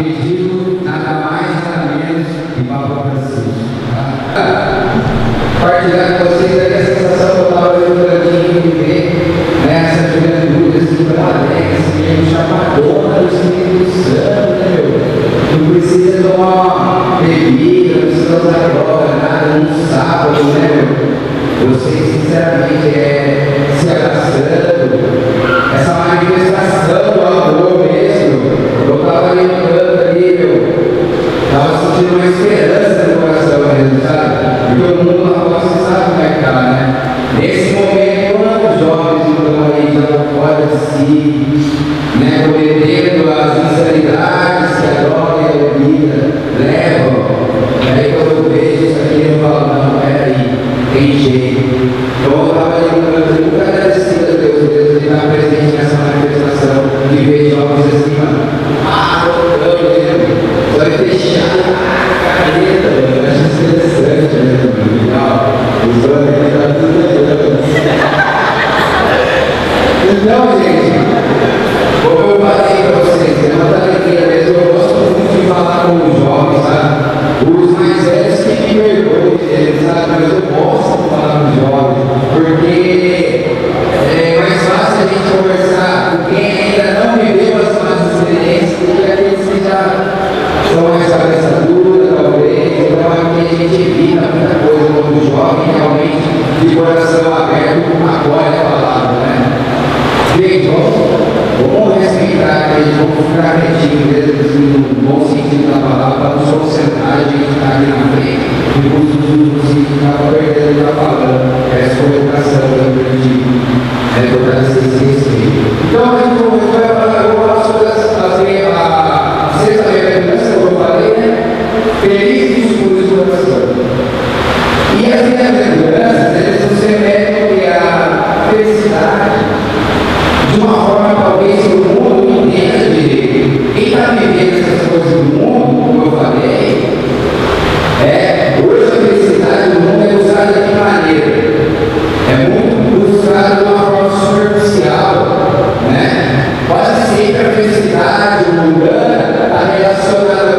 pedido nada mais, nada menos que Papa Francisco. Partilhar com vocês aí a sensação que eu estava lembrando de viver nessa juventude, assim, alegre, assim, chapadona do Espírito Santo, né, meu? Não precisa tomar bebida, não precisa usar droga, nada, um sábado, né, meu? Vocês, sinceramente, se abraçando, essa manifestação do amor mesmo. Eu estava lembrando ali, estava sentindo uma esperança no coração mesmo, sabe? Porque o mundo agora você sabe como é que está, né? Nesse momento, quantos jovens estão aí já fora de si, né? Cometendo as insanidades que a droga e a bebida levam. E aí quando eu vejo isso aqui, eu falo, não, peraí, tem jeito. Então eu estava lembrando, muito agradecido a Deus, de estar presente nessa manifestação, de ver jovens assim, mano. Vai fechar a caneta, eu acho interessante, né? Os dois estão tudo. Então, gente, como eu falei para vocês, é uma alegria mesmo. Eu gosto muito de falar com os jovens, sabe? Os mais velhos que me perdoem, sabe? Mas eu gosto de falar com os jovens, porque é mais fácil a gente conversar com quem ainda não viveu as más experiências do que aqueles que já são mais cabeça dura, talvez. Então aqui a gente evita muita coisa quando o jovem realmente de coração aberto acolhe a palavra, né? Gente, vamos respeitar eles, vamos ficar quietinhos, no bom sentido da palavra, para nos concentrar, a gente está aqui na frente, e por tudo que estava perdendo, está falando, essa orientação que eu aprendi, tocar esse respeito. Então a gente vai falar, eu vou falar sobre a sexta lembrança, como eu falei, né? Feliz dos puros do coração. E as minhas lembranças, eles nos remetem à felicidade de uma forma talvez que o mundo não entenda direito. Quem está vivendo essas coisas do mundo, como eu falei, hoje a felicidade do mundo é usada de que maneira? É muito usada de uma forma superficial, né? Quase sempre a felicidade mundana está relacionada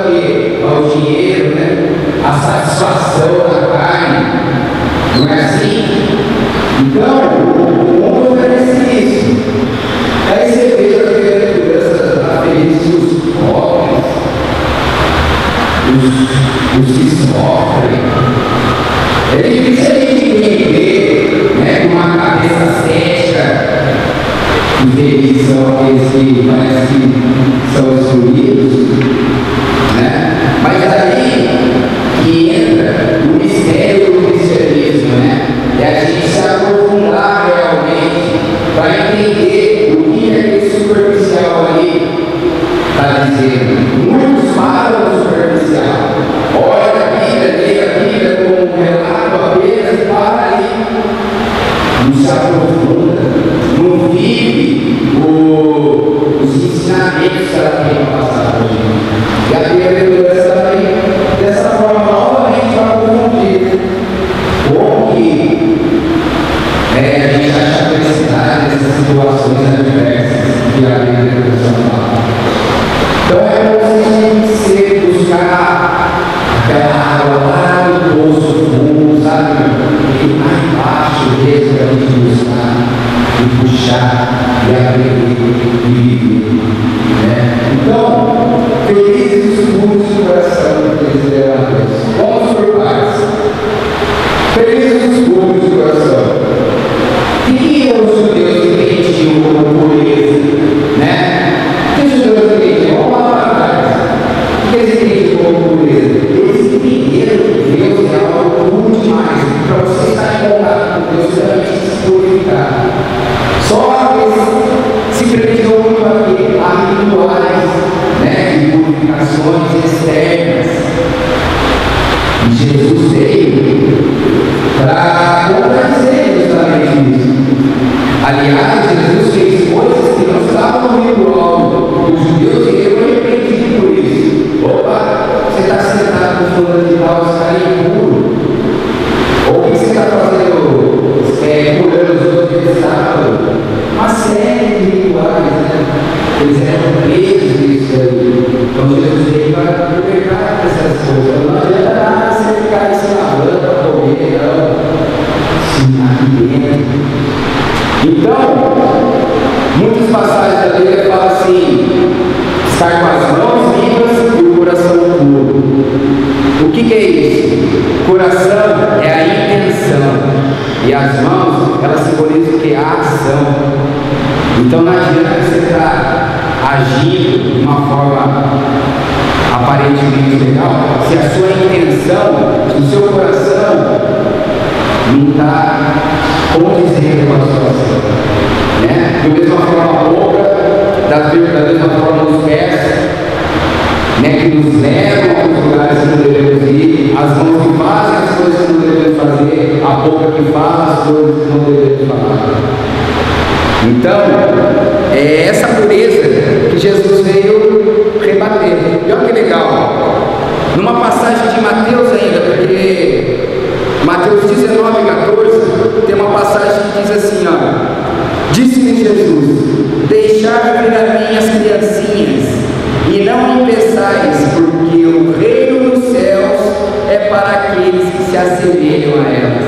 ao dinheiro, né? A satisfação da carne, não é assim? Então, o mundo oferece isso. Aí você vê as crianças felizes, os pobres, os que sofrem. É difícil a gente entender, né, com uma cabeça cética, e felizes são aqueles que parecem que são excluídos, né? Mas aí que entra o mistério do cristianismo, né? E a gente se aprofundar realmente para entender o que aquele superficial ali está dizendo. Muitos falam do superficial. Olha a Bíblia como um relato apenas e para ali. Não se aprofunda, não vive os ensinamentos que ela tem para passar para a gente. E a bem-aventurança também, dessa forma, novamente para confundir. Como que a gente acha felicidade nessas situações adversas que a bem-aventurança fala. Então é como se buscar aquela água lá no poço fundo, sabe? E lá embaixo mesmo a gente buscar e puxar e aprender e viver, né? Então, felizes os puros do coração, que eles deram a Deus. Vamos por partes. Felizes os puros do coração. O que os judeus entendiam como pureza, né? O que os judeus entendiam? Vamos lá para trás. O que eles entendiam como pureza? Eles entenderam que Deus é algo puro demais. Para você estar em contato com Deus, você realmente se purificar. Só eles se prendiam muito a rituais, né, de purificações externas. E Jesus veio para contradizer justamente isso. Aliás, Jesus fez coisas que não estavam no ritual dos judeus e eu arrependi por isso. Opa, você está sentado com fulano de tal, você está impuro. Ou o que você está fazendo? Curando os outros de sábado. Uma série de rituais, né? Eles eram presos nisso aí. Então Jesus vai libertar dessas coisas. Não adianta nada você ficar se lavando para comer, não. Sim, aqui dentro. Então, muitas passagens da Bíblia falam assim: estar com as mãos limpas e o coração puro. O que é isso? Coração é a intenção. E as mãos, elas simbolizam o que? A ação. Então não adianta você estar agindo de uma forma aparentemente legal, se a sua intenção, se o seu coração não está condizendo com a sua ação. Né? Da mesma forma a boca, da mesma forma os pés, né, que nos levam aos lugares que não devemos ir, as mãos que fazem as coisas que não devemos fazer, a boca que fala as coisas que não devemos falar. Então, é essa pureza que Jesus veio rebater. E olha que legal, numa passagem de Mateus ainda, porque Mateus 19:14 tem uma passagem que diz assim, ó: disse-lhe Jesus: deixai vir a mim as criancinhas, e não impeçais, porque o reino dos céus é para aqueles que se assemelham a elas.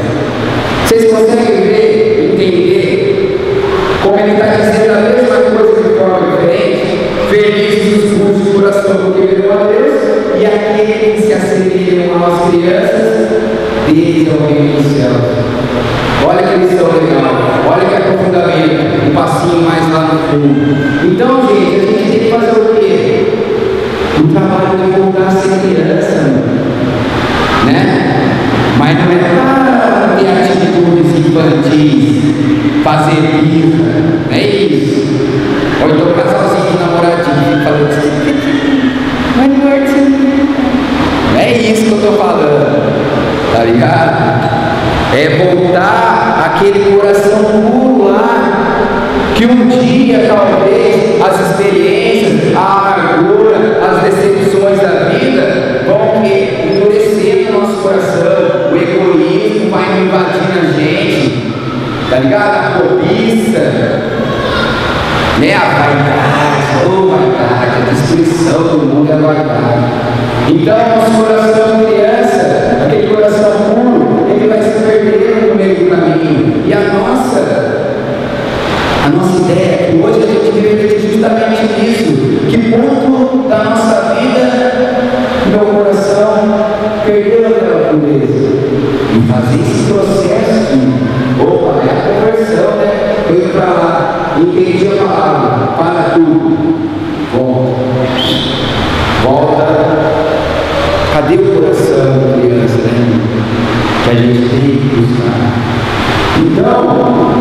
Vocês conseguem ver, entender como ele está dizendo a mesma coisa de forma diferente? Felizes os puros de coração, porque verão a Deus, e aqueles que se assemelham às crianças, deles é o reino dos céus. Olha que lição legal, olha que aprofundamento, um passinho mais lá no fundo. Então, gente, a gente tem que fazer o quê? O trabalho de voltar a ser criança, né? Mas não é ter atitudes infantis, fazer birra, não é isso? Ou então casalzinho de namoradinho, falando assim, vai morto. Não é isso que eu estou falando, tá ligado? É voltar aquele coração puro lá, que um dia talvez as experiências, a amargura, as decepções da vida vão endurecer no nosso coração, o egoísmo vai invadir a gente, tá ligado? A cobiça, né? A vaidade, a destruição do mundo é a vaidade. Então, nosso coração criança, aquele coração puro, ele vai se perder no meio do caminho. E a nossa ideia é que hoje a gente refletir justamente nisso. Que ponto da nossa vida meu coração perdeu aquela pureza? E fazer esse processo de, opa, é a conversão, né? Eu ia para lá, entendi a palavra, para tudo, volta. Cadê o coração da criança, né? Que a gente tem que buscar. Então, como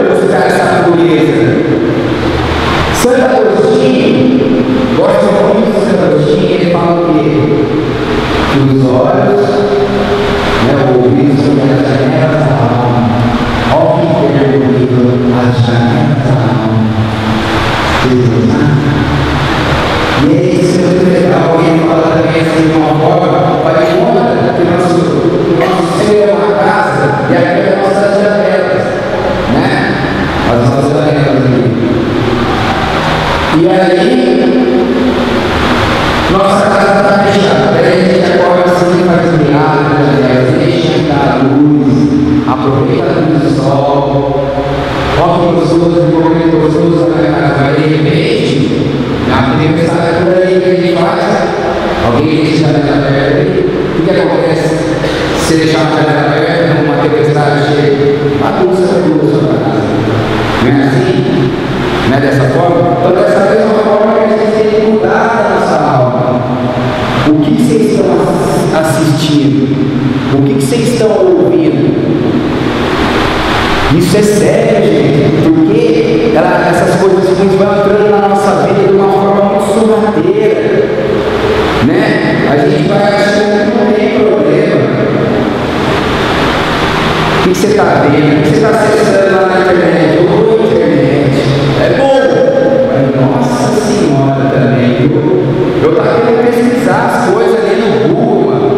buscar essa pureza? Santo Agostinho, gosto muito de Santo Agostinho, ele fala o quê? Que os olhos, né, o ouvido são as janelas da alma. Olha o que é bonito, as janelas da alma. E é isso, é muito legal. Alguém fala também assim de uma forma, para que conta que nosso ser é uma casa e aqui é nossas janelas, né? As nossas janelas aqui. E aí, nossa casa está fechada. Daí a gente acorda assim, faz mirada nas janelas, deixa a luz, aproveita a luz do sol. Olha que gostoso, um momento gostoso na casa. Aí de repente, na tempestade por aí que a gente faz, alguém deixa a janela aberta. O que acontece? Se deixar a janela aberta, numa tempestade cheia, bagunça tudo na sua casa. Não é assim? Não é dessa forma? Então, dessa mesma forma que a gente tem que mudar a nossa alma. O que vocês estão assistindo? O que vocês estão ouvindo? Isso é sério, gente, porque essas coisas ruins vão entrando na nossa vida de uma forma muito sorrateira, né? A gente vai achando que não tem problema. O que você está vendo? O que você está acessando lá na internet? Ou internet? É bom, mas nossa senhora também, eu estava querendo pesquisar as coisas ali no Google, mano.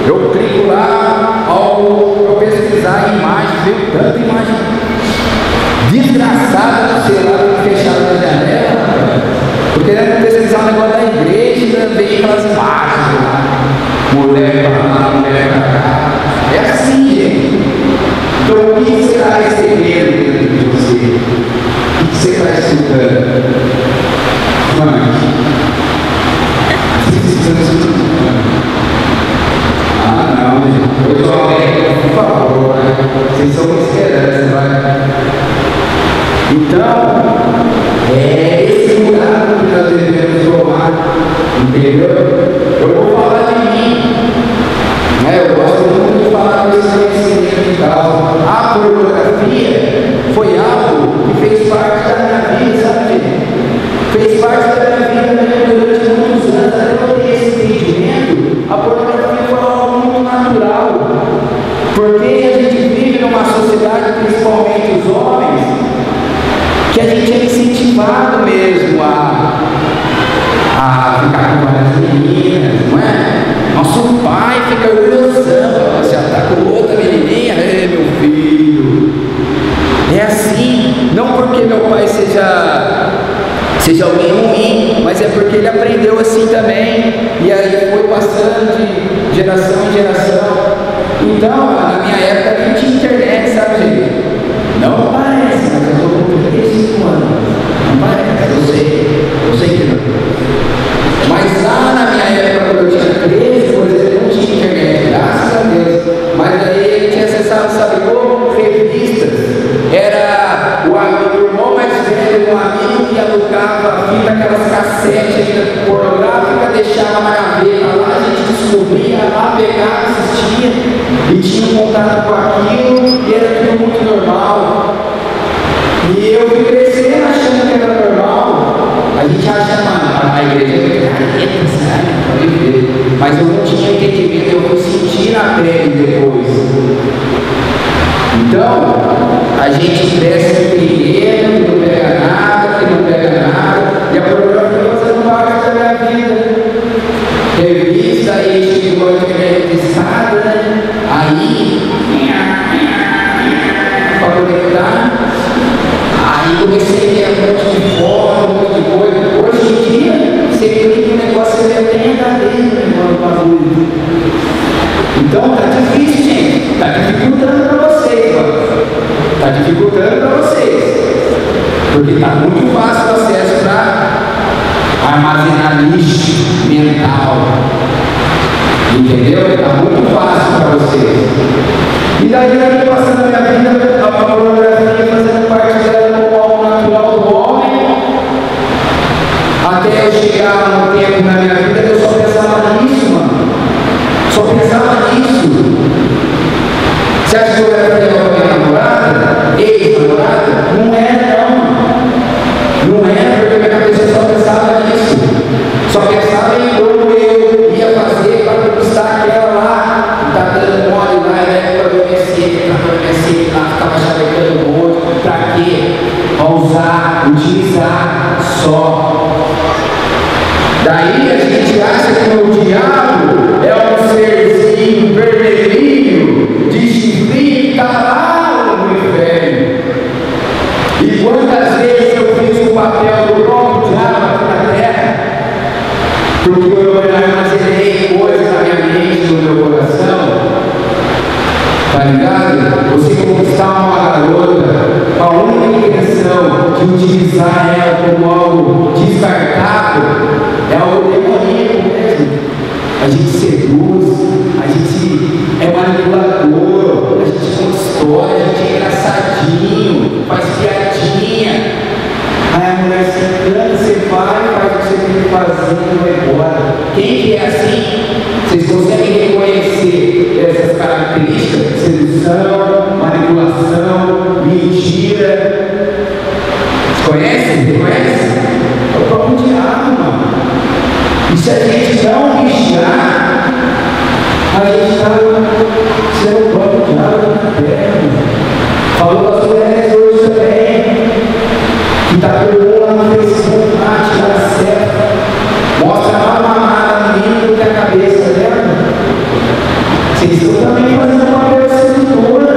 Eu clico lá, ao pesquisar a imagem, veio tanta imagem desgraçada do celular. escutando? Ah, não, gente. Eu jovem, por favor, né? Vocês são uma esperança, vai. Então, é esse lugar que nós devemos tomar, entendeu? Eu vou falar de mim, né? Eu gosto muito de falar desse conhecimento de causa. A pornografia foi algo que fez parte da minha vida, sabe, gente? Fez parte da minha vida durante muitos anos, até eu ter esse entendimento. A pornografia foi algo muito natural, porque a gente vive numa sociedade, principalmente os homens, que a gente é incentivado mesmo a ficar com várias meninas, não é? Nosso pai fica orgulhosão, você está com outra menininha, meu filho. É assim, não porque meu pai seja alguém ruim, mas é porque ele aprendeu assim também, e aí foi passando de geração em geração. Então, na minha época nem tinha internet, sabe, gente? Não parece, mas eu estou com 35 anos. Não parece, eu sei que não. Mas lá na minha época, quando eu tinha 13, por exemplo, não tinha internet, graças a Deus. Mas aí a gente acessava, sabe como? Revistas. Era o irmão mais velho do amigo que alugava fita, aquelas cassetes pornográficas, deixava na gaveta lá, a gente descobria lá, pegava, assistia e tinha contato com aquilo e era tudo muito normal. E eu fui crescendo achando que era normal. A gente acha a igreja é careta, sabe? Mas eu não tinha entendimento, eu fui sentir na pele depois. Então, a gente cresce pequeno, que não pega nada, e a pornografia fazendo parte da minha vida. Revista, aí chegou a internet testada, né? Aí, para conectar, aí comecei a ter um monte de foto, um monte de coisa. Hoje em dia, você clica no negócio, você vê até HD no bagulho. Então, tá difícil, gente. Tá dificultando para vocês, mano. Tá dificultando para vocês. Porque tá muito fácil o acesso para armazenar lixo mental. Entendeu? Tá muito fácil para vocês. E daí eu estou passando a minha vida, a pornografia fazendo parte dela como algo natural do homem, até eu chegar num tempo na minha vida que eu só pensava nisso, mano. Só pensava nisso. Você acha que eu era para com a minha namorada? Ex-namorada? Não era, não. Não era, porque minha cabeça só pensava nisso. Só pensava em como eu ia fazer para conquistar aquela lá, que está dando mole na época do MSN, lá ficava chavecando um monte. Para quê? Para usar, utilizar só. Daí a gente acha que o diabo é um serzinho vermelhinho, de chifrinho, que está lá no inferno. E quantas vezes eu fiz o papel do próprio diabo aqui na terra, porque eu armazenei coisas na minha mente, no meu coração, tá ligado? Você conquistar uma garota com a única intenção de utilizar ela como algo descartável, é algo demoníaco mesmo. A gente seduz, a gente é manipulador, a gente conta história, a gente é engraçadinho, faz piadinha. Aí a mulher se encanta, você vai, faz o que você tem que fazer e vai embora. Quem que é assim? Vocês conseguem reconhecer essas características? Sedução, manipulação, mentira. Vocês conhecem? Reconhecem? É o próprio diabo, mano. E se a gente não vigiar, a gente está sendo o próprio diabo na terra. Falou das mulheres hoje também, que está todo lá no Facebook, tirar certo, mostra lá uma mamada no menino que é a cabeça dela. Vocês estão também fazendo uma papel de sedutora,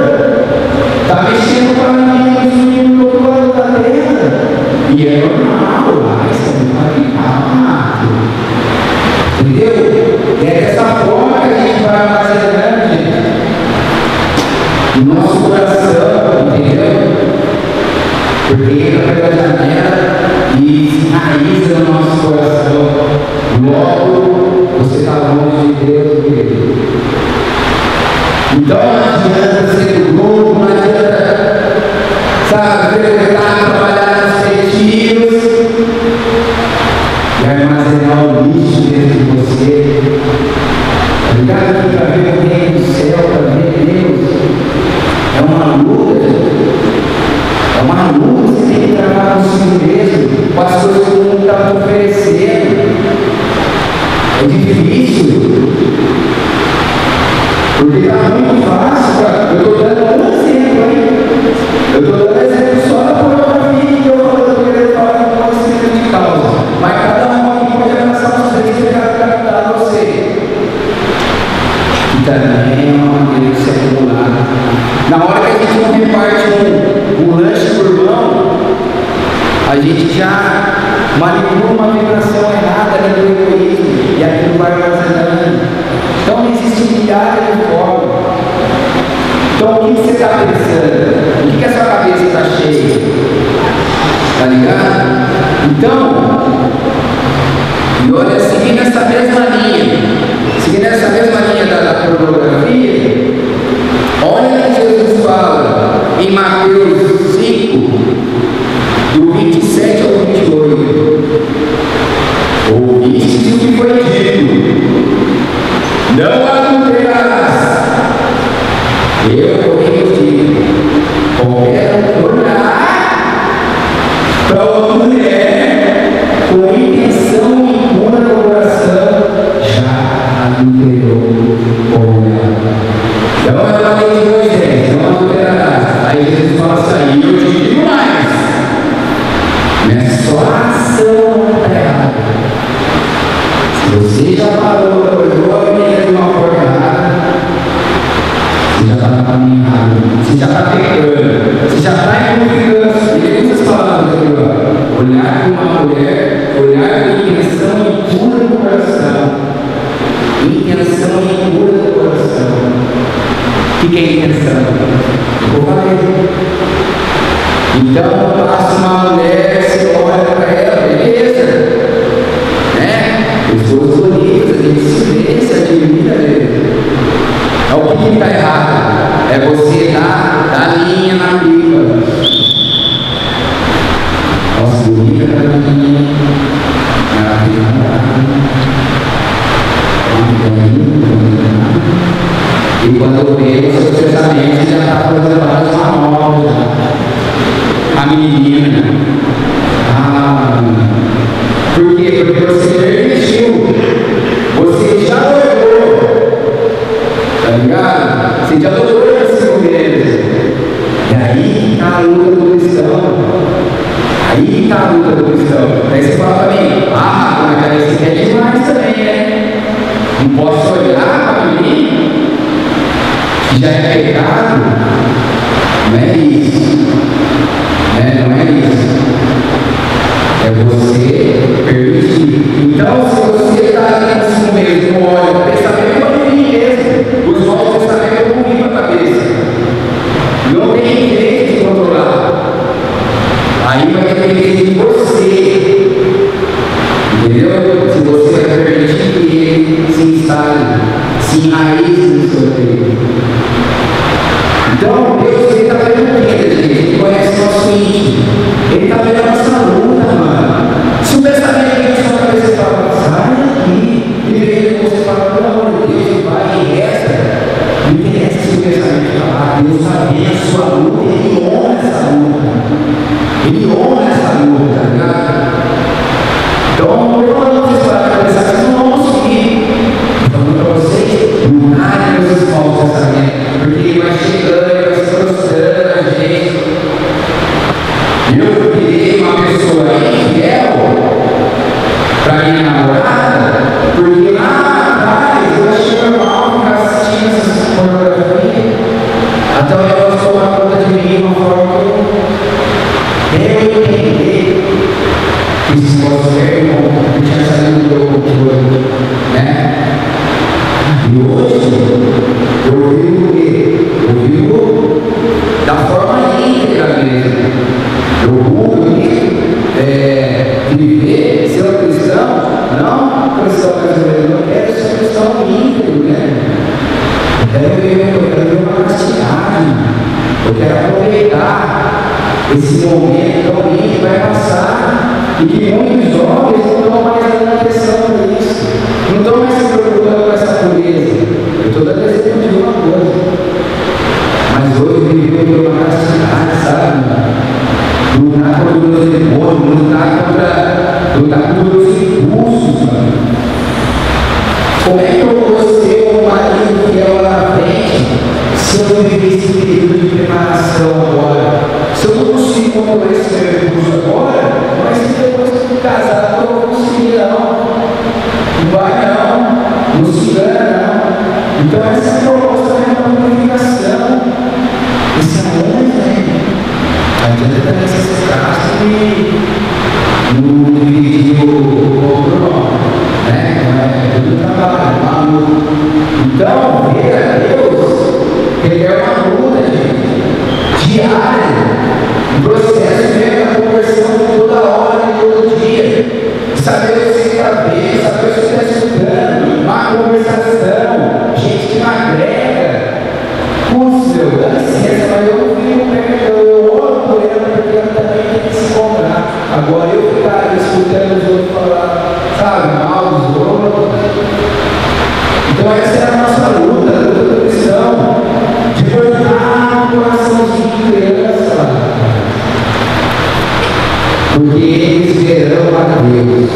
está mexendo com a menina dos meninos do outro lado da terra. E é normal, mas é muito rápido. Entendeu? E é dessa forma que a gente vai armazenando, gente, no nosso coração, entendeu? Porque entra pela janela, e se enraiza no nosso coração. Logo, você está longe de Deus, querido. Então não adianta ser do grupo, não adianta, sabe, frequentar, trabalhar nos retiros e armazenar o lixo dentro de você. Obrigado aqui para ver o reino do céu, para ver Deus. É uma luta, é uma luta, você tem que trabalhar consigo mesmo, com as coisas que o mundo está te oferecendo. É difícil, porque está muito fácil, cara. Eu estou dando um exemplo, hein? Eu estou dando exemplo só da pornografia que eu estou querendo falar com conhecimento de causa. Mas cada um aqui pode abraçar os três e captar você. Que também é uma maneira de se acumular. Na hora que a gente não reparte um lanche por mão, a gente já manipula uma vibração errada dentro do egoísmo e aquilo vai armazenando. Então existe milhares de formas. Então o que você está pensando? O que a sua cabeça está cheia? Está ligado? Então, e olha, seguindo essa mesma linha da pornografia, olha que Jesus fala em Mateus 5, do 27 ao 28. Ouviste o que foi dito: não adulterarás. Eu, porém, vos digo: qualquer olhar para uma mulher com intenção impura no coração já adulterou com ela. Então é a lei de Moisés: não adulterarás. Aí Jesus fala assim: eu te digo mais, mas só a ação está errada. Se você já parou, olhou a menina de uma forma errada, você já está no caminho errado, você já está pecando, você já está implicando. E essas palavras aqui, ó: olhar para uma mulher, olhar com intenção impura no coração. Intenção impura no coração. O que é intenção? Eu falei. Então passa uma mulher, você olha para ela, beleza, né? Pessoas bonitas, a gente se vê, se admira dele. É o que está errado? É você dar linha na pipa. Nossa, bonita da linha. E quando eu vejo os seus pensamentos, já está fazendo vários manobras. A menina. Por quê? Porque você permitiu. Você já olhou. Tá ligado? Você já olhou para si mesmo. E aí está a luta do cristão. Aí está a luta do cristão. Aí você fala para mim: mas isso é demais também, né? Não posso olhar para mim, que já é pecado. Não é isso. Não é isso. É você permitir. Então, se você está ali consigo mesmo, olha, o pensamento é ruim mesmo. Os olhos do pensamento é ruim na cabeça. Não tem jeito de controlar. Aí vai depender de você. Entendeu? Se você vai permitir que ele se instale, se enraize no seu peito. Então, Deus está vendo o que, gente? Ele conhece o nosso íntimo. Ele está vendo a nossa luta, mano. Se o pensamento vem na sua cabeça, fala: sai, viver, ser um cristão, não um cristão brasileiro, eu quero ser um cristão íntegro, né? Eu quero viver uma castidade, eu quero aproveitar esse momento tão lindo que vai passar e que muitos jovens não estão mais dando atenção para isso, não estão mais se preocupando com essa pureza. Eu estou dando exemplo de uma coisa, mas hoje viver uma castidade, sabe? Lutar contra os demônios, lutar contra os impulsos, sabe? Como é que eu vou ser um marido fiel lá na frente se eu não viver esse período de preparação agora? Se eu não consigo controlar esse meu impulso agora, mas se depois que eu casar, eu não vou conseguir, não. Não vai, não se engana, não. Então, essa é a proposta da minha comunicação. Esse amor, né? Adianta também se casar e não dividir o corpo, né? Tudo trabalho, então, ver a Deus, ele é uma luta, gente, diária, um processo mesmo da conversão toda hora e todo dia, saber o que você está vendo, saber o que você está escutando, uma conversação, gente que não agrega. Putz, meu, dá licença, mas eu não fico pecador, eu oro por ela, porque ela também tem que se encontrar. Agora eu ficar escutando os outros falar, sabe, mal dos outros. Então essa é a nossa luta do cristão, de voltar no coraçãozinho de criança, porque eles verão a Deus.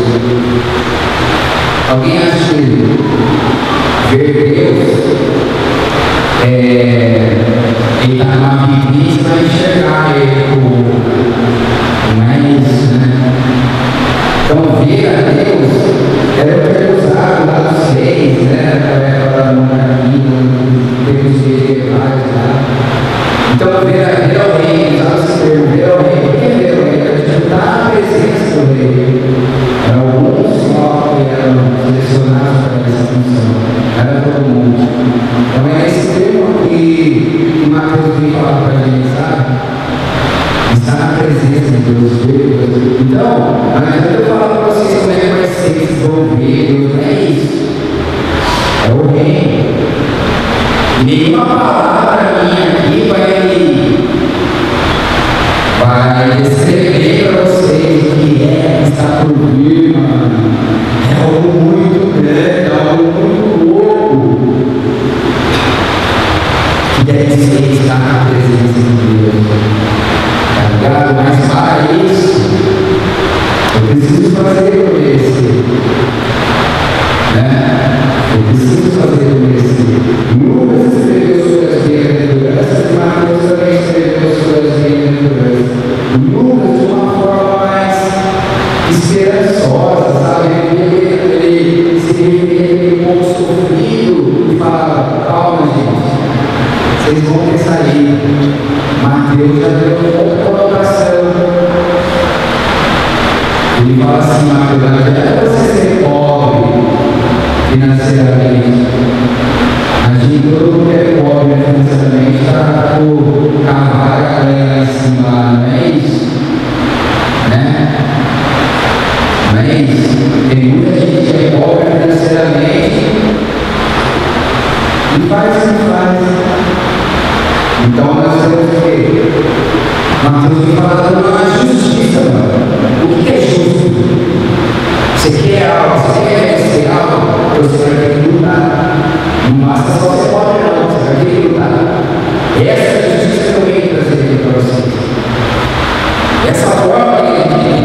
Alguém acha que ver Deus ele está numa vivência para enxergar ele, não é isso, né? Então, ver a Deus era o que usava lá dos reis, né? Aquela monarquia, tempos medievais lá. Então, ver a rei, usava esse termo, ver o rei. Por que ver o rei? A gente está na presença do rei. Eram alguns só que eram selecionados para essa função, era todo mundo. Então, é esse termo que o Mateus vem falar para a gente, sabe? Está na presença de Deus. Então, não adianta eu falar para vocês como é que vai ser, vocês vão ver, Deus não é isso. É o reino. E nenhuma palavra minha aqui vai descrever para vocês o que está por vir, mano. É algo muito grande, é algo muito louco. Que deve ser estar na presença de Deus. Mas para isso, eu preciso fazer conhecer, né? Eu preciso fazer conhecer. Lucas escreveu sobre as bem-aventuranças, Mateus também escreveu sobre as bem-aventuranças. Lucas, de uma forma mais esperançosa, sabe? Ele se refere a um povo sofrido e fala: calma, gente, vocês vão ter saído. Mateus já deu outra colocação. Ele fala assim: Mateus, não adianta você ser pobre financeiramente. A gente, todo mundo é pobre financeiramente, está por cavar a carinha lá em cima, não é isso? Né? Não é isso? Tem muita gente que é pobre financeiramente e faz o que faz. Então nós temos que Mateus vem falando da justiça, mano. O que é justo? Você quer algo, você quer vencer algo, você vai ter que lutar. Não basta só ser pobre, não, você vai ter que lutar. Essa é a justiça que eu venho trazer aqui para vocês. Essa forma de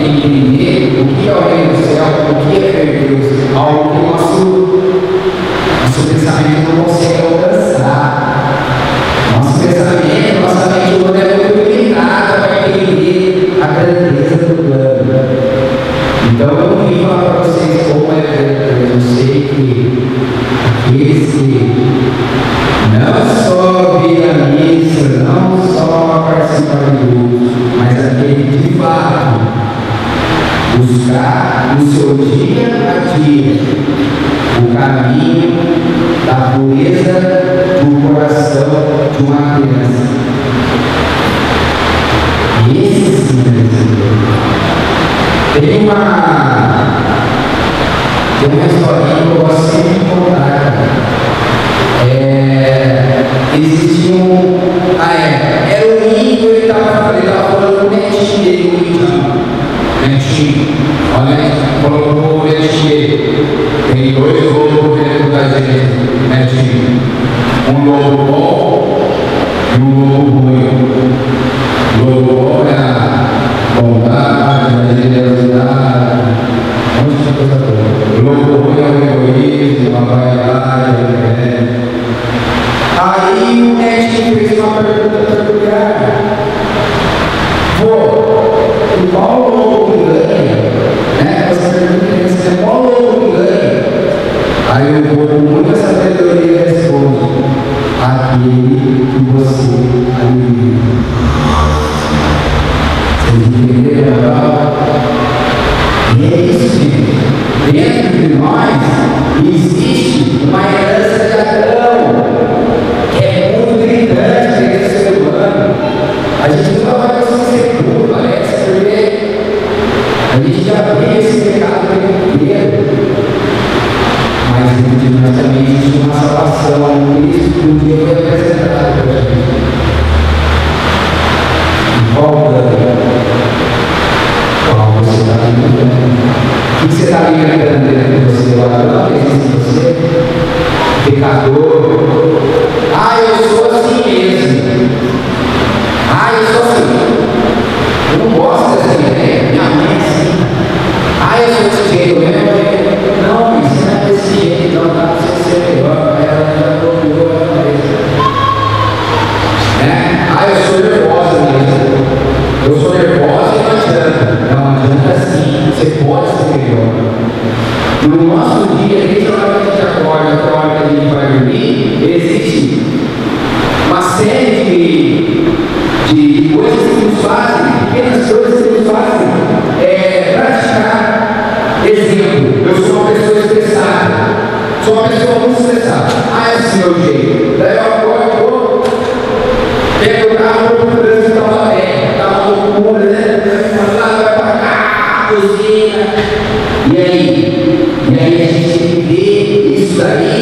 entender o que é o reino do céu, o que é ver Deus, algo que o nosso pensamento não consegue alcançar. Nosso pensamento, nossa mente humana é muito limitada para entender a grandeza do plano. Então eu não vim falar para vocês como é Deus. Eu sei que aqueles que não só vir à missa, não só participar de grupos, mas aquele que de fato buscar no seu dia a dia o caminho da pureza do coração de uma criança. E esse sim é Deus. Tem uma historinha que eu gosto sempre de contar. Existia era o índio, ele estava falando com o netinho dele, o índio. Netinho, olha, falou com o netinho dele. Tem 2 lobos dentro da gente, netinho. Um lobo bom e um lobo ruim. O lobo bom é a bondade, a generosidade, um monte de coisa boa. O lobo ruim é o egoísmo, a vaidade, Aí o netinho fez uma pergunta peculiar. Qual lobo que ganha? Você pergunta qual lobo que ganha? Aí o lobo, com muita sabedoria, responde: aquele que você alimenta. Vocês entenderam? E é isso, gente. Dentro de nós existe uma herança de Adão, que é muito gritante dentro do ser humano. A gente nunca vai conseguir ser puro, parece, porque a gente já vê esse pecado o tempo inteiro. Mas dentro de nós também existe uma salvação, isso que um dia foi apresentado para a gente. Volta. Qual você está alimentando? O que você está alimentando dentro de você? O ladrão existe em você? Pecador. Eu sou assim mesmo. Eu sou assim. Eu não gosto dessa ideia. Minha mãe é assim. Eu sou desse jeito mesmo. Não, mas não é desse jeito. Não dá para você ser melhor. Ela já procurou a cabeça. Eu sou nervosa mesmo. Eu sou nervosa e não adianta. Não adianta sim. Você pode ser melhor. No nosso dia, desde a hora que a gente acorda até a hora que a gente vai dormir, existe uma série de coisas que nos fazem, pequenas coisas que nos fazem praticar. Exemplo, eu sou uma pessoa estressada, sou uma pessoa muito estressada. É assim meu jeito. Daí eu acordo, pego o carro, vou pro trânsito, tá uma loucura, né? Vai pra cá, cozinha. E aí a gente tem que ver isso daí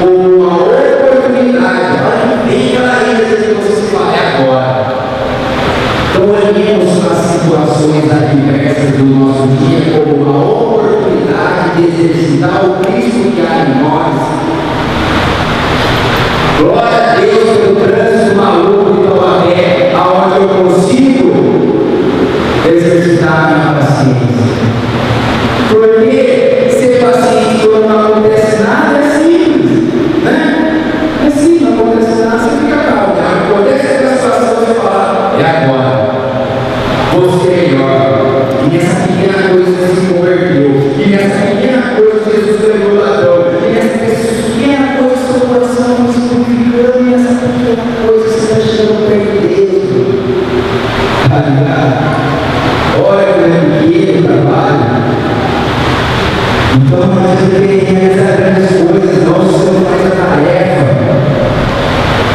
como uma oportunidade. Ela não vem aquela ainda que você se fala, agora. Então olhemos as situações adversas do nosso dia como uma oportunidade de exercitar o Cristo que há em nós. Glória a Deus pelo trânsito maluco de Taubaté, aonde eu consigo exercitar a minha paciência. Porque ser paciente quando não acontece nada é simples, né? É simples, não acontece nada, você fica calmo. Acontece essa situação, você fala, agora, vou ser melhor. E nessa pequena coisa você se converteu. E nessa pequena coisa Jesus levou o ladrão. E nessa pequena coisa seu coração vai se purificando. E nessa pequena coisa você está chegando perto de Deus. Olha como é pequeno o trabalho. Então nós devemos realizar grandes coisas, não só faz a tarefa,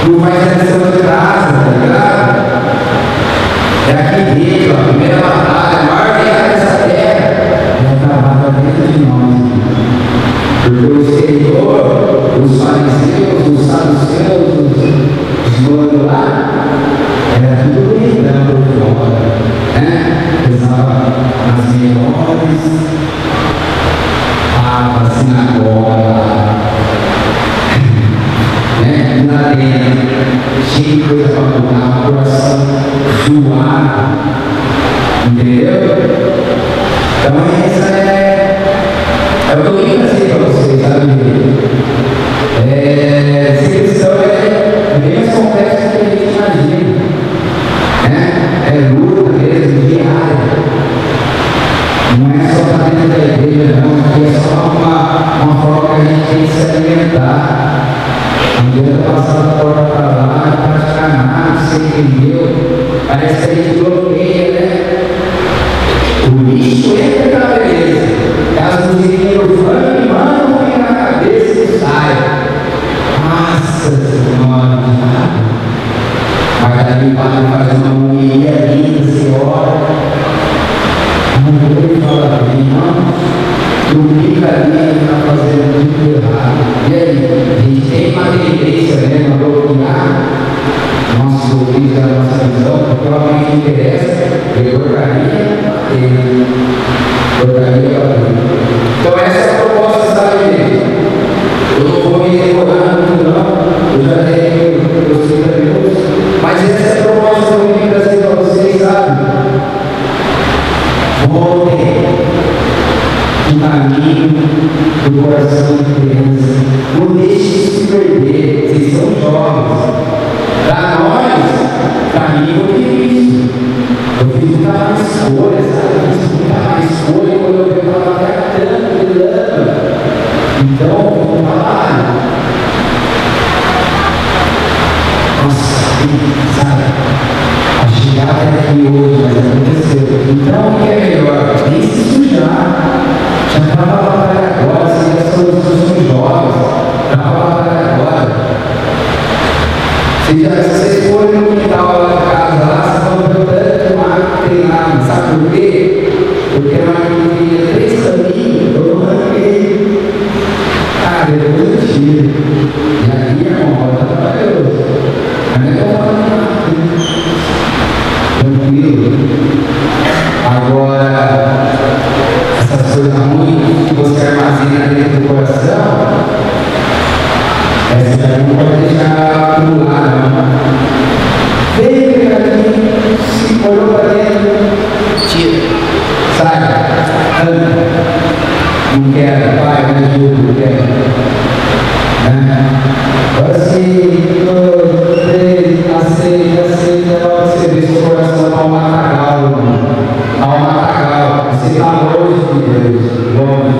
não faz a lição de casa, tá ligado? É aqui dentro, a primeira batalha, a maior guerra dessa terra, é travada dentro de nós. Porque o exterior, os fariseus, os saduceus, os manos lá, era tudo lindo por fora, né? Usava as melhores a sinagoga, na arena, cheio de coisa para mudar, o coração zoado, entendeu? Então essa é o que eu ia dizer para vocês, sabe? Ser cristão é bem mais complexo do que a gente imagina, é luta mesmo, diária. Não é só para dentro da igreja, não, aqui é só uma forma que a gente tem de se alimentar. Não adianta passar da porta para lá, não praticar nada, você entendeu? Parece que a gente bloqueia, né? O lixo entra na beleza. As musiquinhas do funk, mano, vem na cabeça e sai. Nossa Senhora, mas daí o padre faz uma homilia linda, você ora. Ele fala, caminho do coração de criança. Não deixe isso se perder. Vocês são jovens. Para nós, caminho é difícil. Eu fiz muita má escolha, sabe? Eu fiz muita má escolha quando eu estava catando, pilando. Então, vamos falar. Nossa, sabe? A chegada aqui hoje, mas aconteceu. Então, o que é melhor? Nem se sujar. Já estava lá para agora, se as coisas são jovens. Estava lá para agora. Se vocês forem no quintal lá de casa, lá, vocês vão ver o tanto de mato que tem lá. Sabe por quê? Porque a máquina tinha 3 caminhos, eu não arranquei. Ah, depois eu tiro. E aí, irmão, está trabalhoso. Mas não é tranquilo. Agora, essas coisas ruins que você armazena dentro do coração, essa já não pode deixar acumular, não. Veio aqui, se olhou para dentro, tira, sai, anda. Não quero, pai, me ajuda, não quero. Agora sim, 1, 2, 3, aceita, você vê seu coração está um matagal, irmão. Está um matagal. Você está longe de Deus, longe.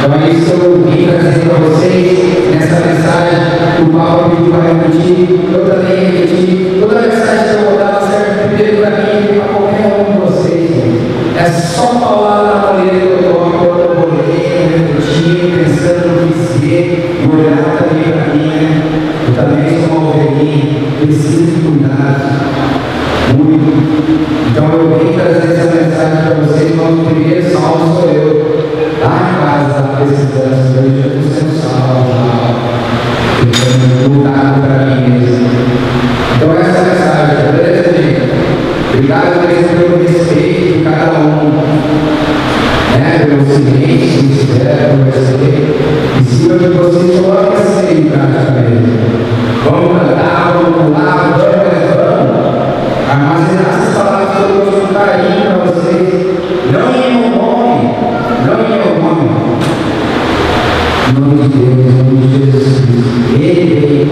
Então é isso que eu vim trazer para vocês nessa mensagem que o Paulo pediu para repetir. Eu também repeti. Toda mensagem que eu vou dar serve primeiro para mim e para qualquer um de vocês. É só falar na maneira que eu estou quando eu vou ler, refletindo, pensando no que ser, e olhar também para mim, né? Eu também sou uma ovelhinha, preciso de cuidado, muito. Então eu vim trazer essa mensagem para vocês, mas o primeiro salmo sou eu. Lá em casa, precisando, eu já estou sendo salvo, tentando lutar para mim mesmo. Então essa mensagem, beleza, gente? Obrigado mesmo pelo respeito de cada um, né? Pelo silêncio, espero, conversei. Em cima de vocês, coloque assim em prática mesmo. Vamos cantar, vamos pular, vamos. Armazenar essas palavras que eu dou com carinho para vocês. Não em meu nome. Não em meu nome. Em nome de Deus, em nome de Jesus Cristo. Ele veio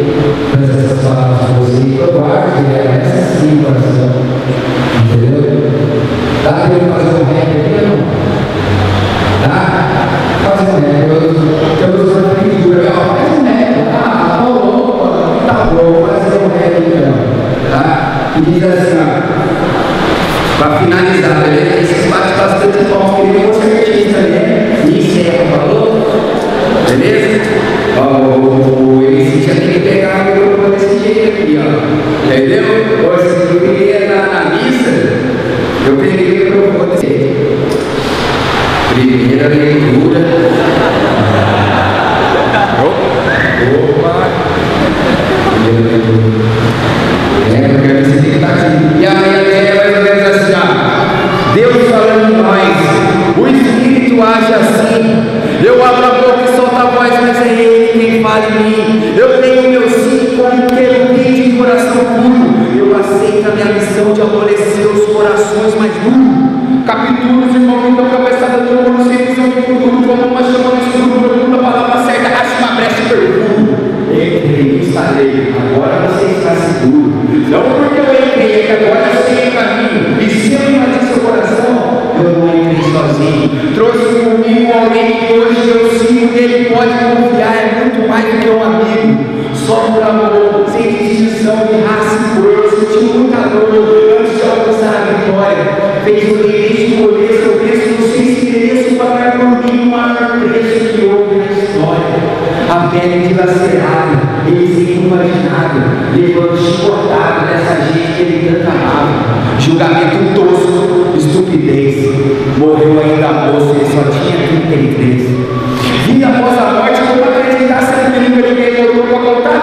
trazer essas palavras para vocês. Eu guardo essa sim, coração. Entendeu? Dá para ele fazer um rap aqui, não? Dá? Fazer um rap. Eu uso uma pintura. Faz um rap. Tá bom, fazer um rap então. Tá? E diz assim, ó. Para finalizar, beleza? Esses bate bastante palmas, que eu vou ser artista, né? E encerra, falou? Beleza? Ó, o MC já tem que pegar o microfone desse jeito aqui, ó. Entendeu? Hoje, se eu queria na missa, eu peguei o microfone desse jeito. Primeira leitura. Opa! Primeira leitura. Porque você tem que estar aqui. E a minha ideia é mais ou menos assim, ó. Deus falando em nós. O Espírito age assim. Eu abro a boca e solto a voz, mas é Ele quem fala em mim. Eu tenho meu sim como querubim de coração puro. Eu aceito a minha missão de amolecer os corações mais duros. Capítulos, irmão, que estão cabeçada do mundo, sem visão de futuro, como uma chama no escuro, procura a palavra certa, acha uma brecha e perfumo. Entrei, instalei, agora você está seguro. Não porque eu entrei, é que agora eu sei o caminho. E se eu invadir seu coração, eu não entrei sozinho. Trouxe comigo alguém que hoje eu sigo, nele pode confiar, é muito mais do que um amigo. Só por amor, sem distinção de raça e cor, eu senti muita dor antes de alcançar a vitória. Fez o rei escolher seu preço, não sei se mereço pagar por mim o maior preço que houve na história. A pele dilacerada, ele sem imaginado, levando chicotado dessa gente que ele tanto amava. Julgamento tosco, estupidez. Morreu ainda moço, ele só tinha 33. Vida após a morte, como acreditar se a língua de quem voltou para contar?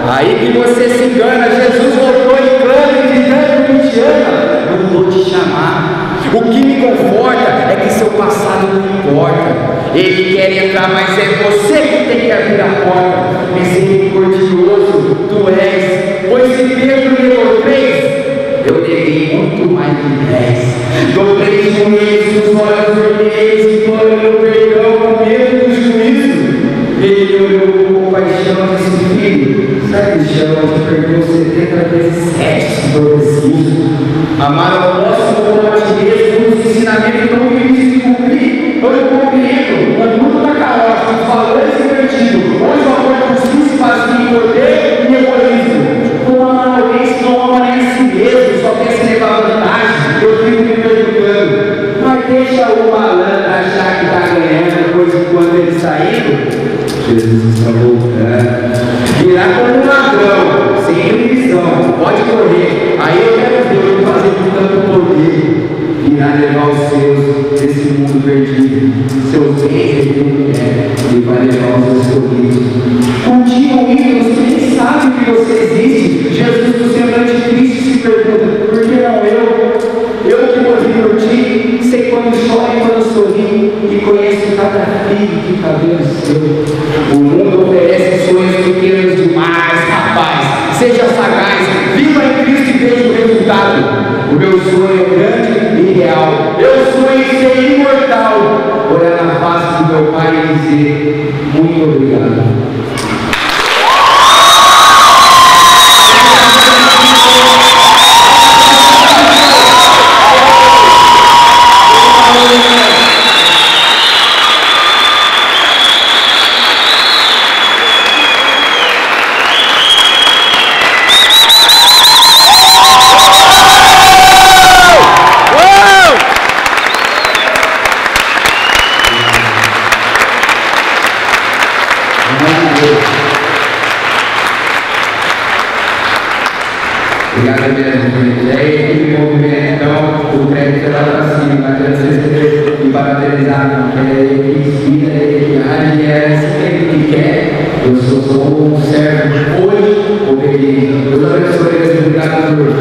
Aí que você se engana, Jesus voltou e clama e de tanto que te ama, eu vou te chamar. O que me conforta é que seu passado não importa. Ele quer entrar, mas é você que tem que abrir a porta. Misericordioso tu és, pois se Pedro negou 3, eu neguei muito mais de 10. Dou 3 joelhos nos olhos do eles implorando perdão com medo do juízo. Ele olhou com compaixão e disse: filho, sacristão, te perdoo 70 vezes 7, se for preciso. Amar ao próximo como a ti mesmo, os ensinamentos não me dizem cumprir. Eu não compreendo. O mundo está caótico, os valores invertidos. Hoje o amor por si se faz em poder e egoísmo. Como amar alguém se não ama nem a si mesmo, só pensa em levar vantagem? Eu fico me perguntando. Mas deixa o malandro achar que está ganhando depois de quando ele está indo. Jesus está voltando. Virá como um ladrão, sem visão, pode correr. Aí eu quero ver ele fazer com tanto poder. Virá levar os seus desse mundo perdido. Seus bens ele não quer. Ele vai levar os seus escolhidos. Continuam indo, você nem sabe que você existe. Jesus do semblante triste se pergunta: por que não eu? Eu que morri por ti, sei quando chora e quando sorri, e conheço cada fio de cabelo seu. O mundo oferece sonhos pequenos demais, rapaz. Seja sagaz, viva em Cristo e veja o resultado. O meu sonho é grande e real. Eu sonho em ser imortal. Olhar na face do meu Pai e dizer: muito obrigado. Obrigado mesmo, gente. Aí, equipe movimento, então, o crédito é lá para cima, para e parabenizar, porque ele inspira, ele age, é sempre que quer. Eu sou um servo hoje, obediente. Deus abençoe, obrigado por